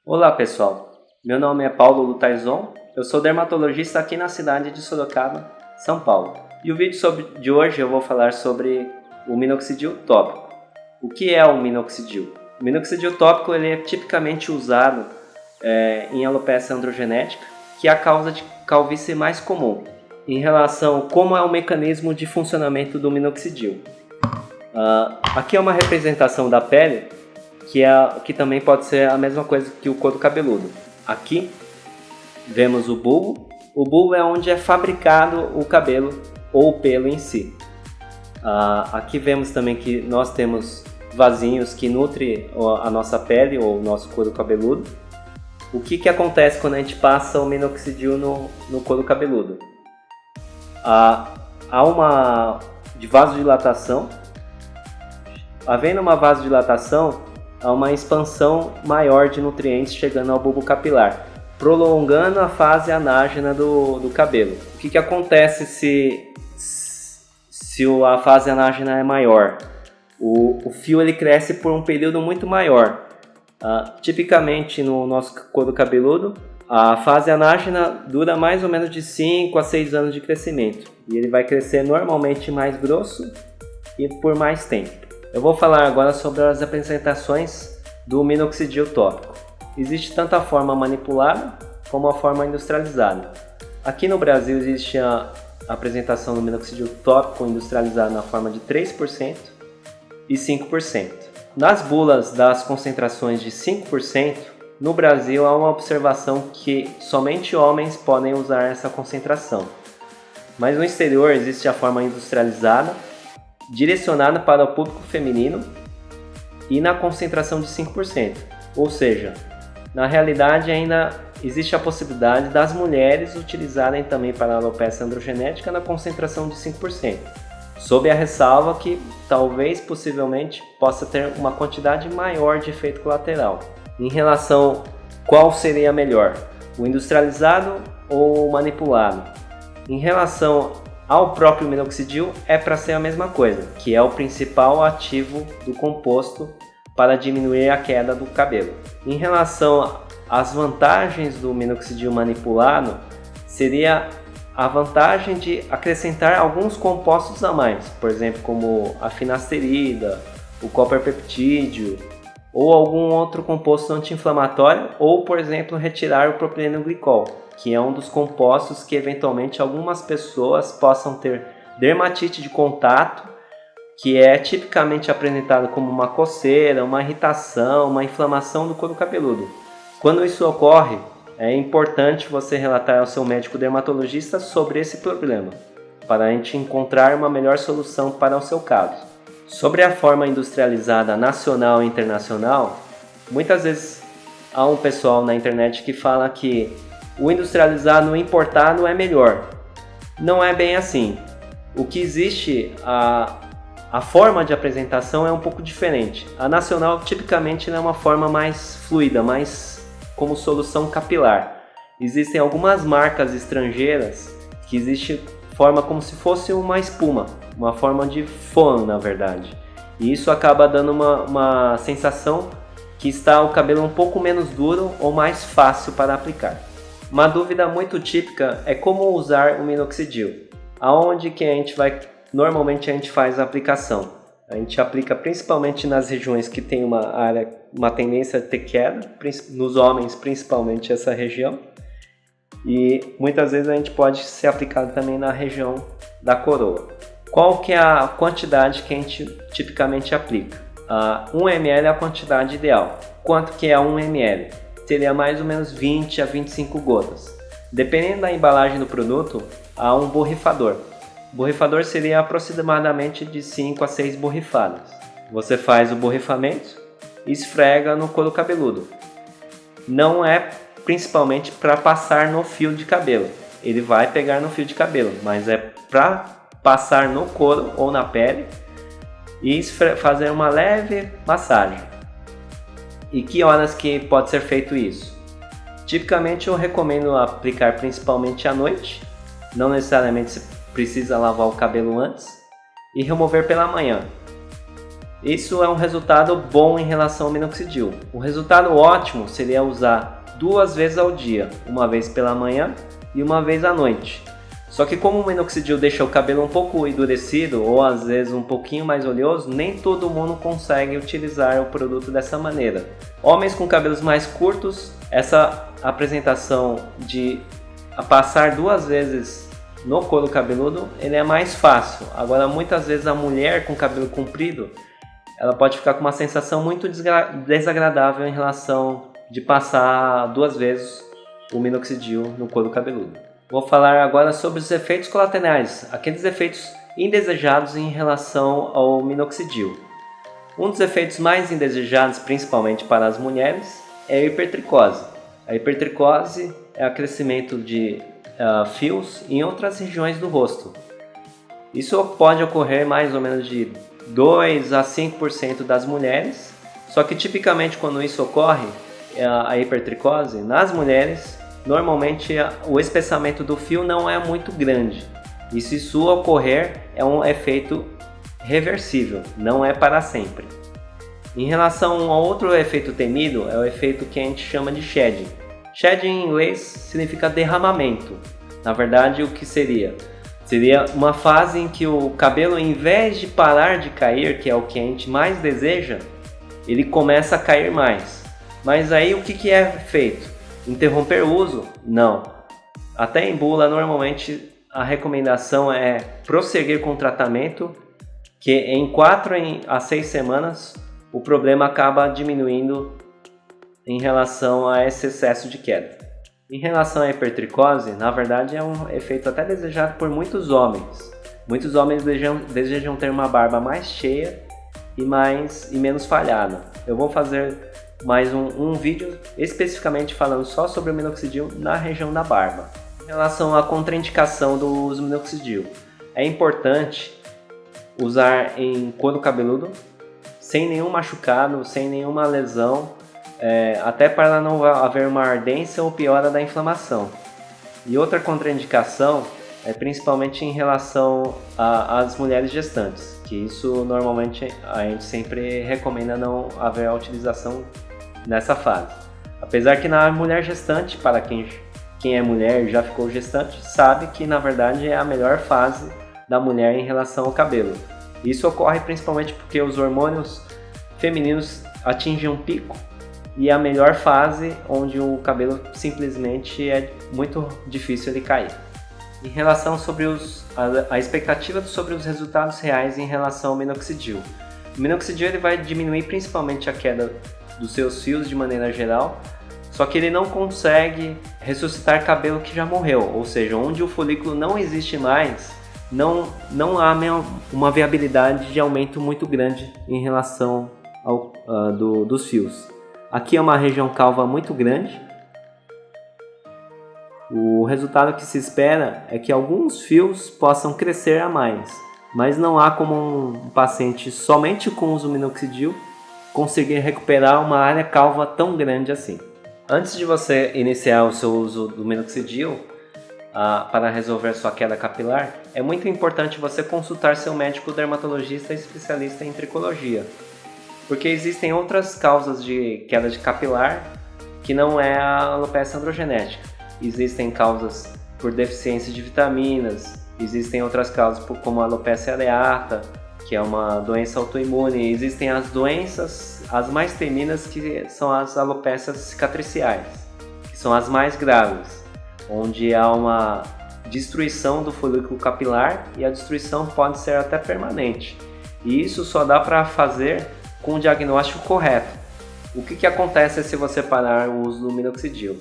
Olá pessoal, meu nome é Paulo Lutaizon, eu sou dermatologista aqui na cidade de Sorocaba, São Paulo. E o vídeo de hoje eu vou falar sobre o minoxidil tópico. O que é o minoxidil? O minoxidil tópico ele é tipicamente usado em alopecia androgenética, que é a causa de calvície mais comum. Em relação a como é o mecanismo de funcionamento do minoxidil. Aqui é uma representação da pele, que também pode ser a mesma coisa que o couro cabeludo. Aqui vemos o bulbo. O bulbo é onde é fabricado o cabelo ou o pelo em si. Aqui vemos também que nós temos vasinhos que nutrem a nossa pele ou o nosso couro cabeludo. O que acontece quando a gente passa o minoxidil no couro cabeludo? Há uma vasodilatação. Havendo uma vasodilatação, há uma expansão maior de nutrientes chegando ao bulbo capilar, prolongando a fase anágena do cabelo. O que acontece se a fase anágena é maior? O fio ele cresce por um período muito maior. Tipicamente no nosso couro cabeludo, a fase anágena dura mais ou menos de 5 a 6 anos de crescimento. E ele vai crescer normalmente mais grosso e por mais tempo. Eu vou falar agora sobre as apresentações do minoxidil tópico. Existe tanto a forma manipulada como a forma industrializada. Aqui no Brasil existe a apresentação do minoxidil tópico industrializado na forma de 3% e 5%. Nas bulas das concentrações de 5%, no Brasil há uma observação que somente homens podem usar essa concentração. Mas no exterior existe a forma industrializada, direcionada para o público feminino e na concentração de 5%. Ou seja, na realidade ainda existe a possibilidade das mulheres utilizarem também para a alopecia androgenética na concentração de 5%, sob a ressalva que talvez possivelmente possa ter uma quantidade maior de efeito colateral. Em relação qual seria melhor, o industrializado ou o manipulado? Em relação ao próprio minoxidil é para ser a mesma coisa, que é o principal ativo do composto para diminuir a queda do cabelo. Em relação às vantagens do minoxidil manipulado, seria a vantagem de acrescentar alguns compostos a mais, por exemplo, como a finasterida, o copperpeptídeo ou algum outro composto anti-inflamatório, ou, por exemplo, retirar o propilenoglicol, que é um dos compostos que eventualmente algumas pessoas possam ter dermatite de contato, que é tipicamente apresentado como uma coceira, uma irritação, uma inflamação do couro cabeludo. Quando isso ocorre, é importante você relatar ao seu médico dermatologista sobre esse problema, para a gente encontrar uma melhor solução para o seu caso. Sobre a forma industrializada nacional e internacional, muitas vezes há um pessoal na internet que fala que o industrializado, o importado é melhor. Não é bem assim. O que existe, a forma de apresentação é um pouco diferente. A nacional tipicamente é uma forma mais fluida, mais como solução capilar. Existem algumas marcas estrangeiras que existe forma como se fosse uma espuma, uma forma de foam na verdade. E isso acaba dando uma sensação que está o cabelo um pouco menos duro ou mais fácil para aplicar. Uma dúvida muito típica é como usar o minoxidil. Aonde que normalmente a gente faz a aplicação? A gente aplica principalmente nas regiões que tem uma tendência a ter queda, nos homens principalmente essa região. E muitas vezes a gente pode ser aplicado também na região da coroa. Qual que é a quantidade que a gente tipicamente aplica? 1 ml é a quantidade ideal. Quanto que é 1 ml? Seria mais ou menos 20 a 25 gotas. Dependendo da embalagem do produto, há um borrifador. O borrifador seria aproximadamente de 5 a 6 borrifadas. Você faz o borrifamento e esfrega no couro cabeludo. Não é principalmente para passar no fio de cabelo. Ele vai pegar no fio de cabelo, mas é para passar no couro ou na pele e fazer uma leve massagem. E que horas que pode ser feito isso? Tipicamente eu recomendo aplicar principalmente à noite, não necessariamente se precisa lavar o cabelo antes, e remover pela manhã. Isso é um resultado bom em relação ao minoxidil. O resultado ótimo seria usar 2 vezes ao dia, uma vez pela manhã e uma vez à noite. Só que como o minoxidil deixa o cabelo um pouco endurecido ou às vezes um pouquinho mais oleoso, nem todo mundo consegue utilizar o produto dessa maneira. Homens com cabelos mais curtos, essa apresentação de passar 2 vezes no couro cabeludo, ele é mais fácil. Agora, muitas vezes a mulher com cabelo comprido, ela pode ficar com uma sensação muito desagradável em relação de passar 2 vezes o minoxidil no couro cabeludo. Vou falar agora sobre os efeitos colaterais, aqueles efeitos indesejados em relação ao minoxidil. Um dos efeitos mais indesejados, principalmente para as mulheres, é a hipertricose. A hipertricose é o crescimento de fios em outras regiões do rosto. Isso pode ocorrer mais ou menos de 2 a 5% das mulheres, só que tipicamente quando isso ocorre, a hipertricose, nas mulheres, normalmente o espessamento do fio não é muito grande. E se isso ocorrer, é um efeito reversível, não é para sempre. Em relação a outro efeito temido, é o efeito que a gente chama de shedding. Shedding em inglês significa derramamento. Na verdade, o que seria? Seria uma fase em que o cabelo, em vez de parar de cair, que é o que a gente mais deseja, ele começa a cair mais. Mas aí o que é feito? Interromper o uso? Não. Até em bula, normalmente a recomendação é prosseguir com o tratamento, que em 4 a 6 semanas o problema acaba diminuindo em relação a esse excesso de queda. Em relação à hipertricose, na verdade é um efeito até desejado por muitos homens. Muitos homens desejam ter uma barba mais cheia e menos falhada. Eu vou fazer mais um vídeo especificamente falando só sobre o minoxidil na região da barba. Em relação à contraindicação do uso do minoxidil, é importante usar em couro cabeludo, sem nenhum machucado, sem nenhuma lesão, até para não haver uma ardência ou piora da inflamação. E outra contraindicação é principalmente em relação às mulheres gestantes, que isso normalmente a gente sempre recomenda não haver a utilização nessa fase. Apesar que na mulher gestante, para quem é mulher e já ficou gestante, sabe que na verdade é a melhor fase da mulher em relação ao cabelo. Isso ocorre principalmente porque os hormônios femininos atingem um pico e é a melhor fase onde o cabelo simplesmente é muito difícil de cair. Em relação sobre a expectativa sobre os resultados reais em relação ao minoxidil. O minoxidil ele vai diminuir principalmente a queda dos seus fios de maneira geral, só que ele não consegue ressuscitar cabelo que já morreu, ou seja, onde o folículo não existe mais, não há uma viabilidade de aumento muito grande em relação dos fios. Aqui é uma região calva muito grande. O resultado que se espera é que alguns fios possam crescer a mais, mas não há como um paciente somente com uso minoxidil conseguir recuperar uma área calva tão grande assim. Antes de você iniciar o seu uso do minoxidil para resolver sua queda capilar, é muito importante você consultar seu médico dermatologista e especialista em tricologia, porque existem outras causas de queda de capilar que não é a alopecia androgenética. Existem causas por deficiência de vitaminas, existem outras causas como a alopecia areata, que é uma doença autoimune. Existem as doenças, as mais temidas, que são as alopécias cicatriciais, que são as mais graves, onde há uma destruição do folículo capilar e a destruição pode ser até permanente. E isso só dá para fazer com o diagnóstico correto. O que acontece se você parar o uso do minoxidil?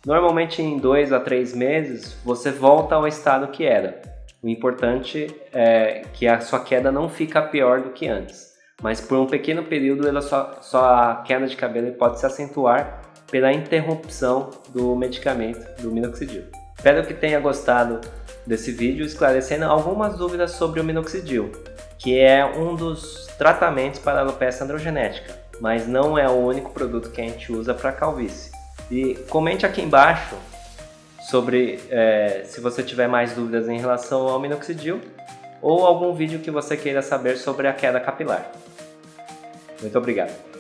Normalmente em 2 a 3 meses você volta ao estado que era. O importante é que a sua queda não fica pior do que antes, mas por um pequeno período a queda de cabelo pode se acentuar pela interrupção do medicamento do minoxidil. Espero que tenha gostado desse vídeo esclarecendo algumas dúvidas sobre o minoxidil, que é um dos tratamentos para a alopecia androgenética, mas não é o único produto que a gente usa para calvície. E comente aqui embaixo sobre se você tiver mais dúvidas em relação ao minoxidil ou algum vídeo que você queira saber sobre a queda capilar. Muito obrigado.